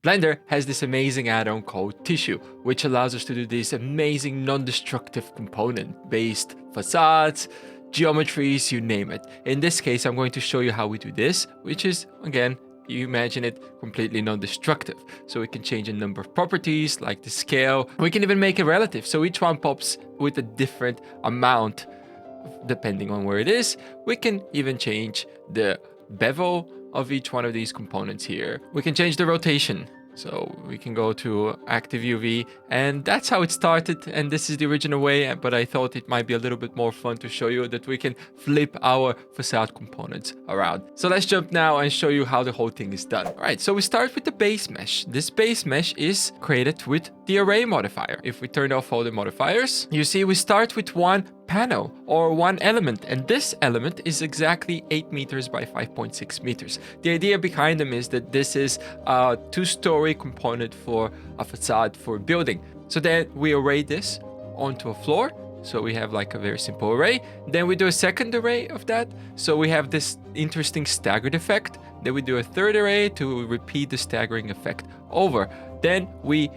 Blender has this amazing add-on called Tissue, which allows us to do this amazing non-destructive component-based facades, geometries, you name it. In this case, I'm going to show you how we do this, which is, again, you imagine it completely non-destructive. So we can change a number of properties like the scale. We can even make it relative. So each one pops with a different amount depending on where it is. We can even change the bevel of each one of these components here. We can change the rotation. So we can go to active UV, and that's how it started. And this is the original way, but I thought it might be a little bit more fun to show you that we can flip our facade components around. So let's jump now and show you how the whole thing is done. All right, so we start with the base mesh. This base mesh is created with the array modifier. If we turn off all the modifiers, you see we start with one panel or one element, and this element is exactly 8 meters by 5.6 meters. The idea behind them is that this is a two-story component for a facade for a building. So then we array this onto a floor. So we have like a very simple array. Then we do a second array of that. So we have this interesting staggered effect. Then we do a third array to repeat the staggering effect over. Then we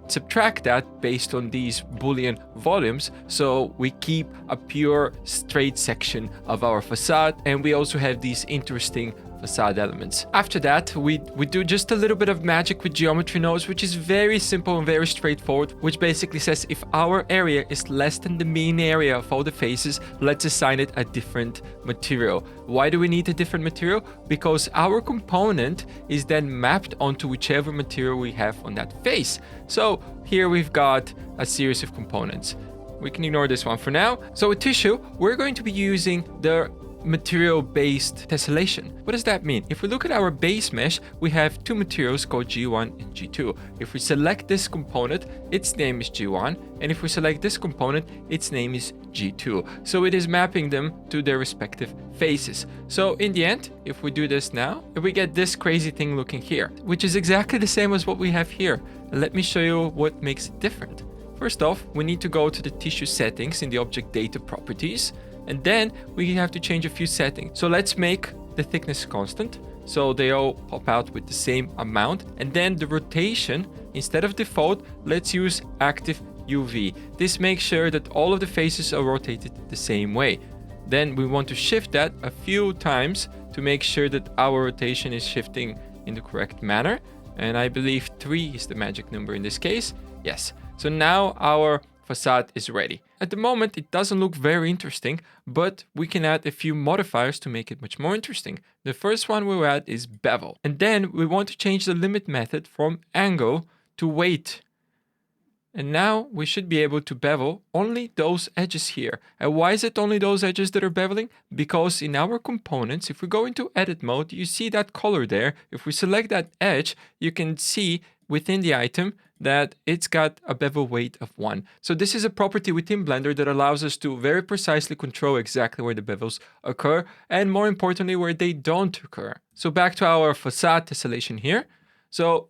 subtract that based on these Boolean volumes, so we keep a pure straight section of our facade, and we also have these interesting facade elements. After that, we do just a little bit of magic with geometry nodes, which is very simple and very straightforward, which basically says if our area is less than the mean area of all the faces, let's assign it a different material. Why do we need a different material? Because our component is then mapped onto whichever material we have on that face. So here we've got a series of components. We can ignore this one for now. So with Tissue, we're going to be using the material-based tessellation. What does that mean? If we look at our base mesh, we have two materials called G1 and G2. If we select this component, its name is G1, and if we select this component, its name is G2. So it is mapping them to their respective faces. So in the end, if we do this now, we get this crazy thing looking here, which is exactly the same as what we have here. Let me show you what makes it different. First off, we need to go to the tissue settings in the object data properties, and then we have to change a few settings. So let's make the thickness constant, so they all pop out with the same amount. And then the rotation, instead of default, let's use active UV. This makes sure that all of the faces are rotated the same way. Then we want to shift that a few times to make sure that our rotation is shifting in the correct manner. And I believe 3 is the magic number in this case. Yes. So now our facade is ready. At the moment, it doesn't look very interesting, but we can add a few modifiers to make it much more interesting. The first one we'll add is Bevel. And then we want to change the limit method from angle to weight. And now we should be able to bevel only those edges here. And why is it only those edges that are beveling? Because in our components, if we go into edit mode, you see that color there. If we select that edge, you can see within the item that it's got a bevel weight of 1. So this is a property within Blender that allows us to very precisely control exactly where the bevels occur, and more importantly, where they don't occur. So back to our facade tessellation here. So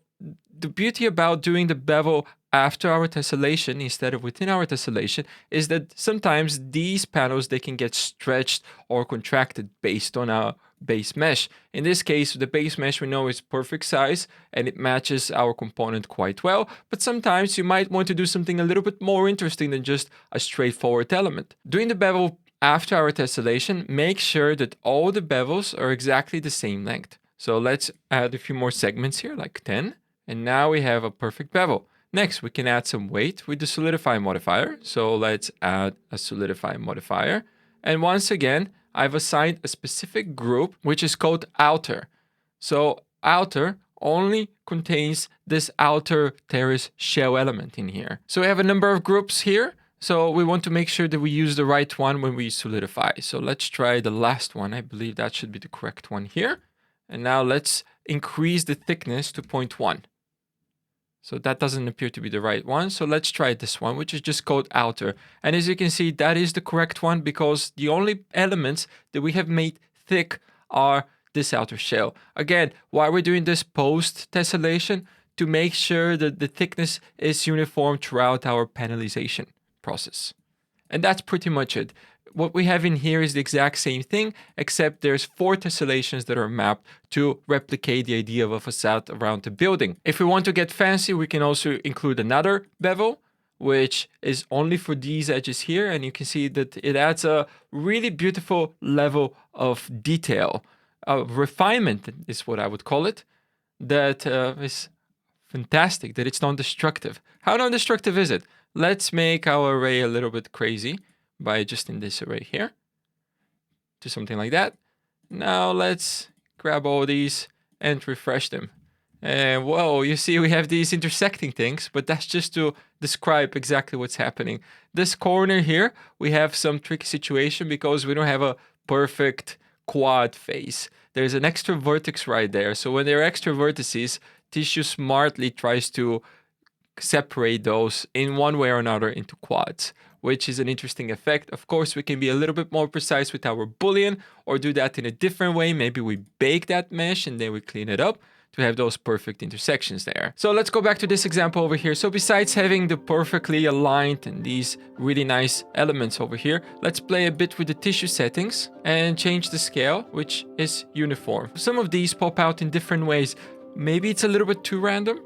the beauty about doing the bevel after our tessellation instead of within our tessellation is that sometimes these panels, they can get stretched or contracted based on our base mesh. In this case, the base mesh we know is perfect size and it matches our component quite well, but sometimes you might want to do something a little bit more interesting than just a straightforward element. Doing the bevel after our tessellation, make sure that all the bevels are exactly the same length. So let's add a few more segments here, like 10, and now we have a perfect bevel. Next, we can add some weight with the Solidify modifier. So let's add a Solidify modifier. And once again, I've assigned a specific group, which is called outer. So outer only contains this outer terrace shell element in here. So we have a number of groups here. So we want to make sure that we use the right one when we solidify. So let's try the last one. I believe that should be the correct one here. And now let's increase the thickness to 0.1. So that doesn't appear to be the right one. So let's try this one, which is just called outer. And as you can see, that is the correct one because the only elements that we have made thick are this outer shell. Again, why we're doing this post tessellation? To make sure that the thickness is uniform throughout our panelization process. And that's pretty much it. what we have in here is the exact same thing, except there's 4 tessellations that are mapped to replicate the idea of a facade around the building. If we want to get fancy, we can also include another bevel, which is only for these edges here. And you can see that it adds a really beautiful level of detail. Refinement is what I would call it. That is fantastic, that it's non-destructive. How non-destructive is it? Let's make our array a little bit crazy by adjusting this array here to something like that. Now let's grab all these and refresh them. And whoa, you see we have these intersecting things, but that's just to describe exactly what's happening. This corner here, we have some tricky situation because we don't have a perfect quad face. There's an extra vertex right there. So when there are extra vertices, Tissue smartly tries to separate those in one way or another into quads, which is an interesting effect. Of course, we can be a little bit more precise with our Boolean or do that in a different way. Maybe we bake that mesh and then we clean it up to have those perfect intersections there. So let's go back to this example over here. So besides having the perfectly aligned and these really nice elements over here, let's play a bit with the tissue settings and change the scale, which is uniform. Some of these pop out in different ways. Maybe it's a little bit too random,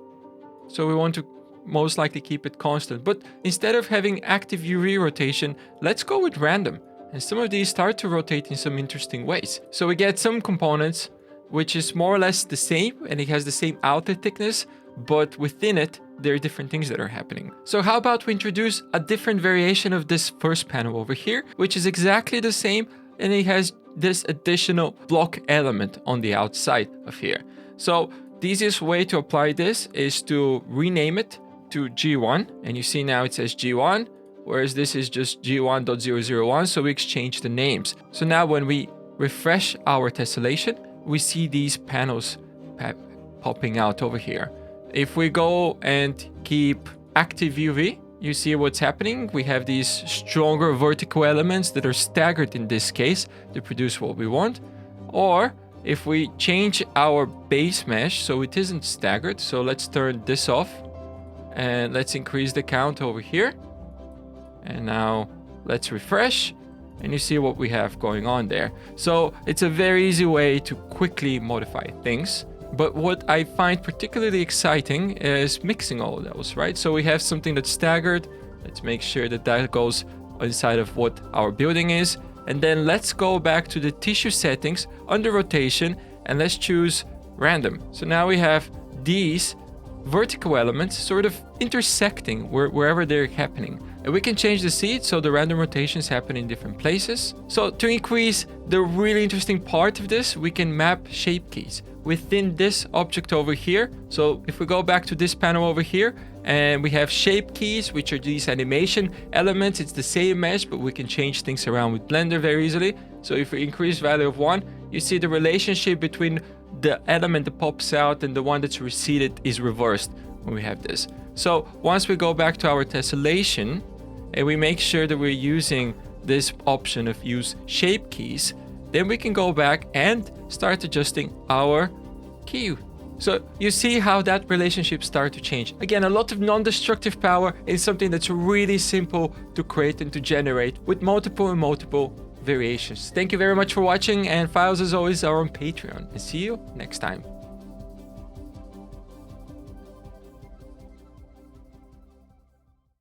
so we want to most likely keep it constant. But instead of having active UV rotation, let's go with random. And some of these start to rotate in some interesting ways. So we get some components which is more or less the same, and it has the same outer thickness, but within it, there are different things that are happening. So how about we introduce a different variation of this first panel over here, which is exactly the same, and it has this additional block element on the outside of here. So the easiest way to apply this is to rename it to G1. And you see now it says G1, whereas this is just G1.001. So we exchange the names. So now when we refresh our tessellation, we see these panels popping out over here. If we go and keep active UV, you see what's happening. We have these stronger vertical elements that are staggered in this case to produce what we want. Or if we change our base mesh so it isn't staggered, so let's turn this off and let's increase the count over here. And now let's refresh and you see what we have going on there. So it's a very easy way to quickly modify things. But what I find particularly exciting is mixing all of those, right? So we have something that's staggered. Let's make sure that that goes inside of what our building is. And then let's go back to the tissue settings under rotation and let's choose random. So now we have these vertical elements sort of intersecting wherever they're happening. And we can change the seed so the random rotations happen in different places. So to increase the really interesting part of this, we can map shape keys within this object over here. So if we go back to this panel over here and we have shape keys, which are these animation elements, it's the same mesh, but we can change things around with Blender very easily. So if we increase value of 1, you see the relationship between the element that pops out and the one that's receded is reversed when we have this. So once we go back to our tessellation and we make sure that we're using this option of use shape keys, then we can go back and start adjusting our key. So you see how that relationship starts to change. Again, a lot of non-destructive power is something that's really simple to create and to generate with multiple variations. Thank you very much for watching, and files as always are on Patreon, and see you next time.